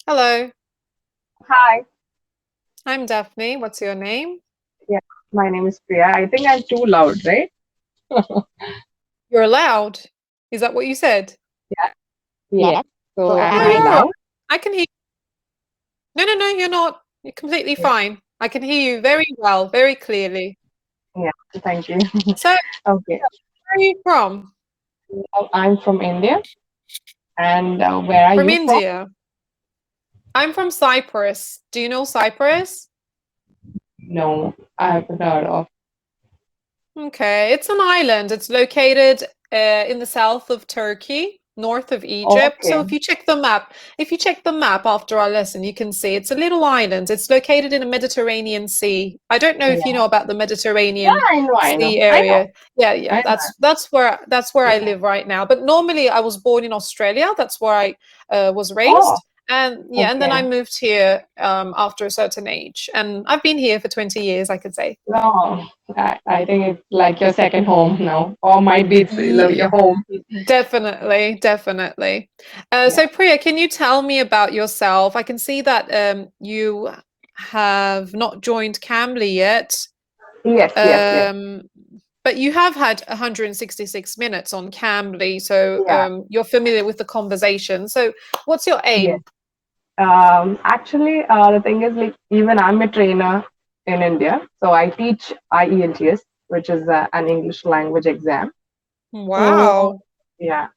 Hello, Hi. I'm Daphne. What's your name? Yeah, my name is Priya. I think I'm too loud, right? You're loud. Is that what you said? Yeah. Yeah. So No, am I you're all right. loud? I can hear. No, you're not. You're completely Yeah. fine. I can hear you very well, very clearly. Yeah. Thank you. So, Okay. where are you from? I'm from India. And where are From you from? India. I'm from Cyprus. Do you know Cyprus? No, I haven't heard of. Okay, it's an island. It's located in the south of Turkey, north of Egypt. So Okay. if you check the map after our lesson, you can see it's a little island. It's located in the Mediterranean Sea. I don't know if you Yeah. know about the Yeah, Mediterranean I know. I know. Sea I know. area. Yeah, yeah, I know. that's where I Yeah. live right now. But normally I was born in Australia. That's where I was Oh, raised. And yeah, and then I okay. moved here after a certain age, and I've been here for 20 years, I could say. No, I think it's like your second home now. Or might be it's your home. Definitely, definitely. Yeah. So Priya, can you tell me about yourself? I can see that you have not joined Cambly yet, Yes, yes, yes. um, but you have had 166 minutes on Cambly, so Yeah. you're familiar with the conversation. So what's your Yes. aim? Actually, the thing is, like, even I'm a trainer in India, so I teach IELTS, which is an English language exam. So, Wow. yeah.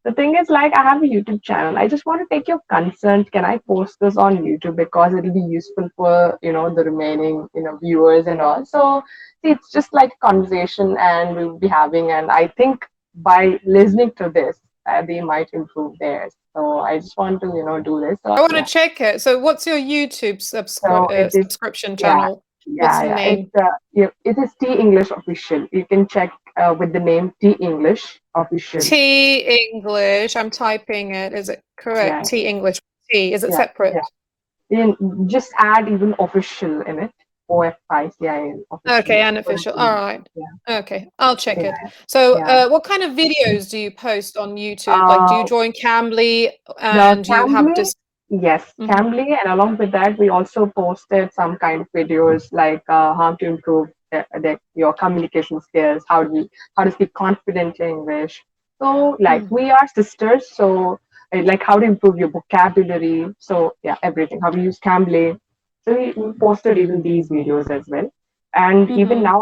The thing is, like, I have a YouTube channel. I just want to take your consent. Can I post this on YouTube because it'll be useful for the remaining viewers and all. So, see, it's just like a conversation, and we'll be having. And I think by listening to this, they might improve theirs. So I just want to do this. So I want to yeah. check it. So what's your YouTube So it is, subscription yeah, channel? What's the It's name? it is T English official. You can check with the name T English official. T English. I'm typing it. Is it correct? Yeah, T English. T. Is it yeah, yeah. separate? You can just add even official in it. OFICIL official. Okay, So that unofficial. will All be, right. yeah, Okay, I'll check yeah, it. So, yeah. what kind of videos do you post on YouTube? Like, do you Uh, join Cambly the and you have Cambly, this? yes, Mhm. Cambly, and along with that, we also posted some kind of videos like how to improve your communication skills, how to speak confident English. So, like, Mm. we are sisters, so like how to improve your vocabulary. So, yeah, everything. How to use Cambly. So we posted even these videos as well. And even Mhm. now,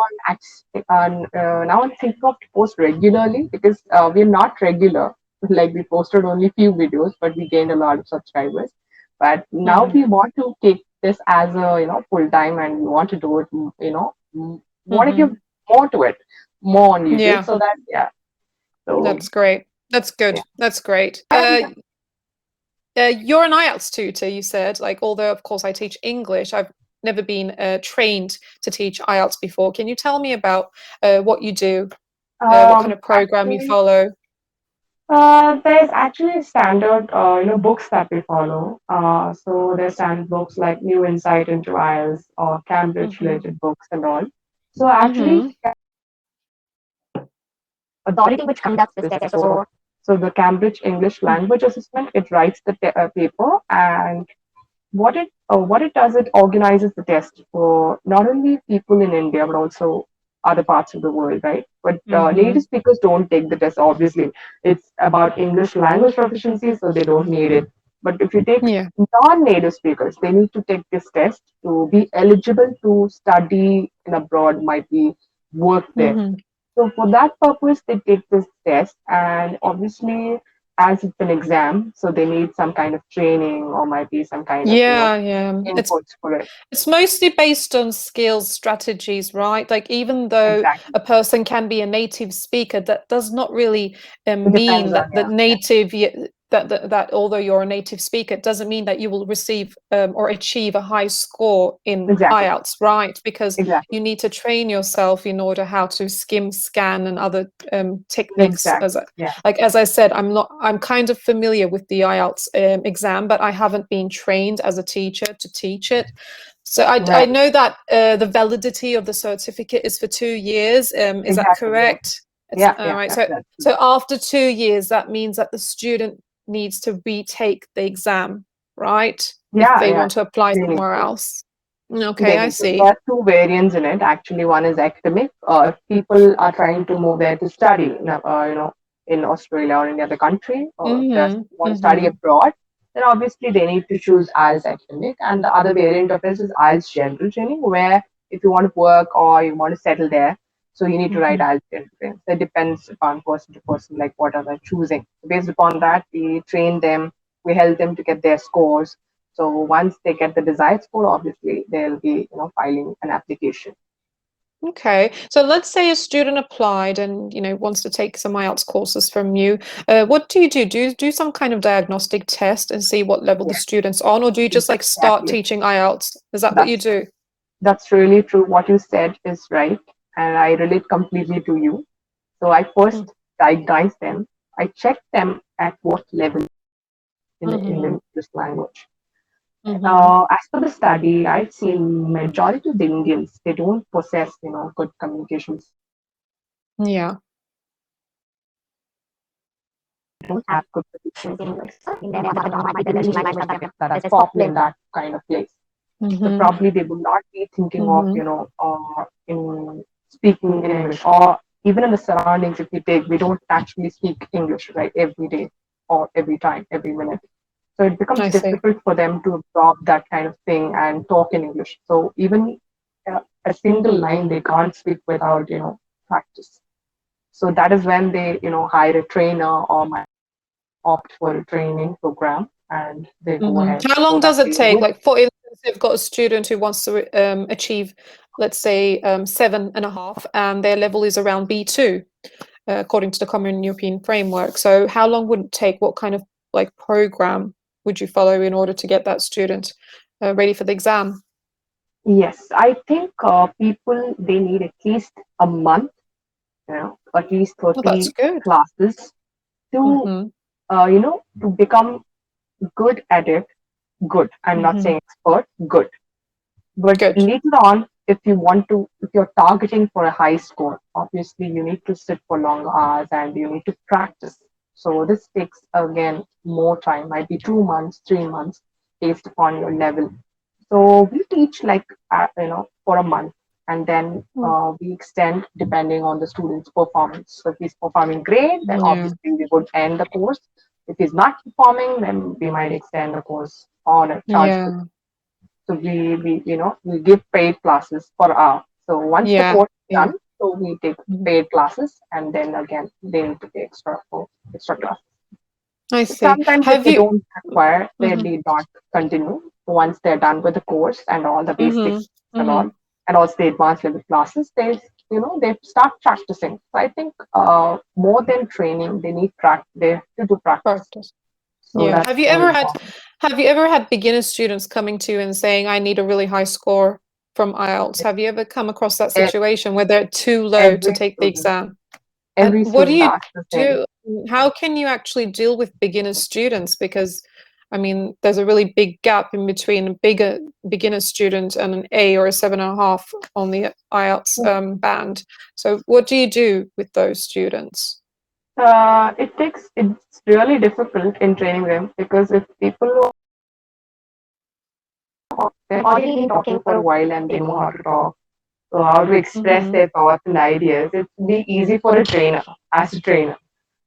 now I'm thinking of to post regularly because we're not regular. Like, we posted only few videos, but we gained a lot of subscribers. But now Mhm. we want to take this as a full time, and we want to do it. Want to give Mhm. more to it, more on YouTube, Yeah, so that yeah. So that's great. That's yeah. good. That's great. And You're an IELTS tutor, you said. Like, although of course I teach English, I've never been trained to teach IELTS before. Can you tell me about what you do? What kind of program you actually, follow? there's actually standard books that we follow. So there's standard books like New Insight into IELTS or Cambridge Mhm. related books and all. So actually, Mhm. authority which conducts this test. So the Cambridge English Language Assessment, it writes the paper, and what it does, it organizes the test for not only people in India but also other parts of the world, right? But native Mhm. speakers don't take the test. Obviously, it's about English language proficiency, so they don't need it. But if you take Yeah. non-native speakers, they need to take this test to be eligible to study in abroad, might be work there. Mhm. So for that purpose, they take this test, and obviously, as it's an exam, so they need some kind of training or might be some kind of Yeah, yeah. inputs for it. It's mostly based on skills strategies, right? Like even though Exactly, a person can be a native speaker, that does not really it mean depends on that that although you're a native speaker, it doesn't mean that you will receive or achieve a high score in exactly, IELTS, right? Because exactly, you need to train yourself in order how to skim scan and other techniques. exactly. Yeah, Like as I said, I'm kind of familiar with the IELTS exam, but I haven't been trained as a teacher to teach it. So I right. know that the validity of the certificate is for 2 years. Is that Exactly. Yeah, correct? It's yeah, all yeah. right. Yeah, So that's true. so after 2 years, that means that the student needs to retake the exam. right? If Yeah, they yeah, want to apply they need somewhere to. else. Okay, They I need to. see. There are two variants in it. Actually, one is academic. If people are trying to move there to study, in Australia or any other country, or just Mhm. want to study Mhm. abroad, then obviously they need to choose IELTS academic. And the other variant of this is IELTS general training, where if you want to work or you want to settle there, so you need to write Mhm. IELTS general training. So it depends upon person to person, like what are they choosing. Based upon that, we train them, we help them to get their scores, so once they get the desired score, obviously they'll be, filing an application. Okay, so let's say a student applied and wants to take some IELTS courses from you. What do you do? Do you do some kind of diagnostic test and see what level the Yeah, student's on, or do you just like start exactly. teaching IELTS? Is that what you That's do? that's really true. What you said is right, and I relate completely to you. So I first diagnose them. I check them at what level in the Mm-hmm. English language. Mm-hmm. As per the study, I've seen majority of the Indians, they don't possess, good communications, Yeah. don't have good proficiency in English. So in their mother tongue might be the English language that is popular in that kind of place. So Mm-hmm. probably they would not be thinking of, Mm-hmm. in speaking in English, or even in the surroundings. If we take, we don't actually speak English right every day or every time, every minute. So it becomes I see. difficult for them to absorb that kind of thing and talk in English. So even a single line they can't speak without, practice. So that is when they, hire a trainer or might opt for a training program and they go Mm-hmm. ahead How so long that does it they take? would. Like, for instance, you've got a student who wants to achieve, let's say, 7.5, and their level is around B2, according to the Common European Framework. So, how long would it take? What kind of like program would you follow in order to get that student ready for the exam? Yes, I think people they need at least a month, at least Well, that's 30 good. classes to, Mm-hmm. to become good at it. Good. I'm not Mm-hmm. saying expert, good. But Good. later on, if you're targeting for a high score, obviously you need to sit for long hours and you need to practice. So this takes again more time, might be 2 months, 3 months, based upon your level. So we teach like for a month, and then Mm. we extend depending on the student's performance. So if he's performing great, then Yeah. obviously we would end the course. If he's not performing, then we might extend the course on a charge. Yeah. So we give paid classes per hour. So once the Yeah. course is Yeah. done, so we take Mhm. paid classes, and then again they need to pay extra for extra classes. I see. Sometimes if Have they you? don't require, they Mm-hmm. need not continue once they're done with the course and all the basics Mm-hmm. and all, Mm-hmm. and also the advanced level classes. They start practicing. So I think more than training, they need practice. They have to do practice. Practice. So Yeah. that's more important. Have you ever had beginner students coming to you and saying, I need a really high score from IELTS? Have you ever come across that E- situation where they're too low to Every take the student, exam? And every what do student you asks the same. do? How can you actually deal with beginner students? Because I mean, there's a really big gap in between a bigger beginner student and an A or a 7.5 on the IELTS band. So what do you do with those students? It's really difficult in training them because if people they've already been talking for a while and they know how to talk, so how to express Mm-hmm. their thoughts and ideas, it would be easy for a trainer, as a trainer.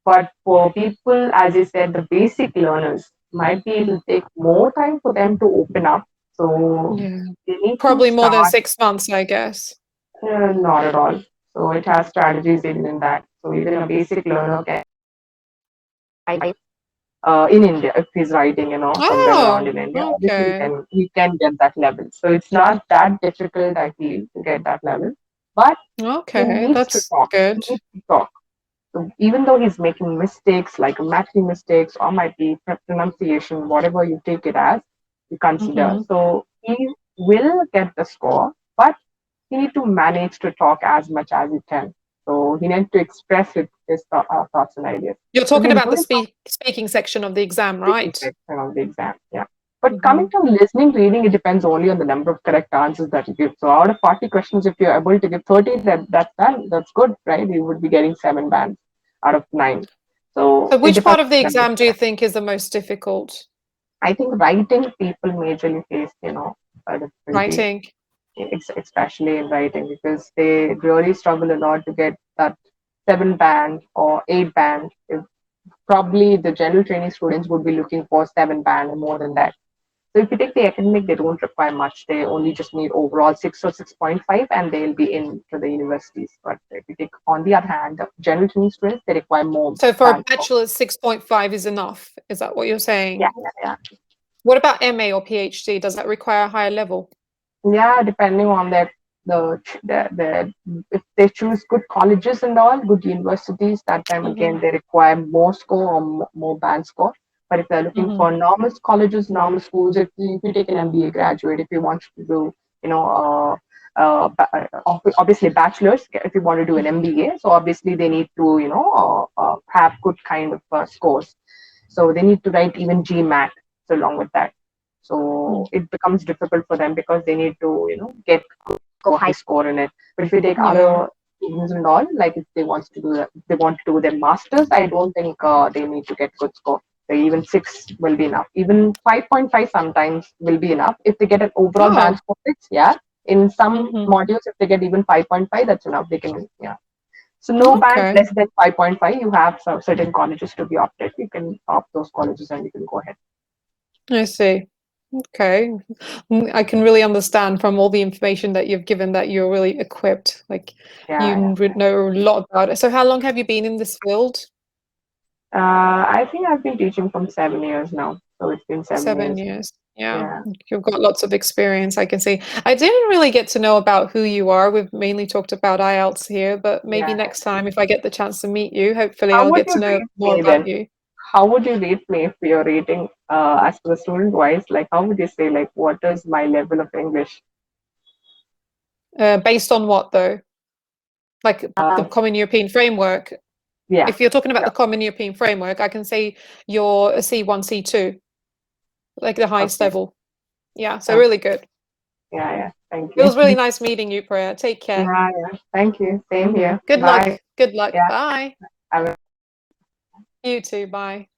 But for people, as you said, the basic learners, might be it will take more time for them to open up. So Yeah. they need to Probably more than start, 6 months, I guess. not at all. So it has strategies even in that. So even a basic learner can in India, if he's writing, somewhere around Oh, in India, obviously okay. then he can get that level. So it's not that difficult, I feel, to get that level. But he Okay, needs to that's talk. He good. needs to talk. So even though he's making mistakes, like mathing mistakes or might be pronunciation, whatever you take it as, you consider. Mm-hmm. So he will get the score, but he need to manage to talk as much as he can. So he needs to express his thoughts and ideas. You're So talking we'll about do the it speaking section of the exam, speaking right? section of the exam. Yeah. But Mm-hmm. coming to listening, reading, it depends only on the number of correct answers that you give. So out of 40 questions, if you're able to give 30, that's done. That's good, right? You would be getting 7 bands out of 9. So So it which depends part of the on the number of exam do you correct. think is the most difficult? I think writing people majorly face, a difficulty, Writing. especially in writing, because they really struggle a lot to get that 7 band or 8 band. Probably the general training students would be looking for 7 band or more than that. So if you take the academic, they don't require much. They only just need overall 6 or 6.5, and they'll be in to the universities. But if you take, on the other hand, the general training students, they require more So for a band score. bachelor's, 6.5 is enough. Is that what you're Yeah, saying? yeah, What about MA or PhD? Does that require a higher level? yeah. Depending on the if they choose good colleges and all, good universities, that time again Mm-hmm. they require more score or more band score. But if they're looking Mm-hmm. for normal colleges, normal schools, if you take an MBA graduate, if you want to do, you know, obviously bachelor's, if you want to do an MBA, so obviously they need to, have good kind of scores. So they need to write even GMAT. So along with that, so it becomes difficult for them because they need to, get go high score in it. But if you take Yeah. other students and all, like if they want to do that, they want to do their masters, I don't think they need to get good score. So even 6 will be enough. Even 5.5 sometimes will be enough. If they get an overall band Oh. score 6, yeah. In some Mm-hmm. modules, if they get even 5.5, that's enough. They can, yeah. So no band Okay. less than 5.5. You have some certain colleges to be opted. You can opt those colleges and you can go ahead. I see. Okay. I can really understand from all the information that you've given that you're really equipped. Like you Yeah, yeah. know a lot about it. So how long have you been in this field? I think I've been teaching from 7 years now. So it's been 7 years. 7 years. Yeah, Yeah, you've got lots of experience, I can see. I didn't really get to know about who you are. We've mainly talked about IELTS here, but maybe yeah. next time if I get the chance to meet you, hopefully How I'll would get you to know rate more me about then? you. How would you rate me if you're rating as per the student wise? Like, how would you say, like, what is my level of English? Based on what though? Like the Uh, Common European Framework. yeah, If you're talking about yeah. the Common European Framework, I can say you're a C1, C2, like the highest Okay. level. Yeah, so Okay. really good. Yeah, yeah. Thank It you. was really nice meeting you, Priya. Take care. Yeah, yeah. Thank you. Same here. Good luck. Bye. Good luck. Yeah. Bye. Have a You too. Bye.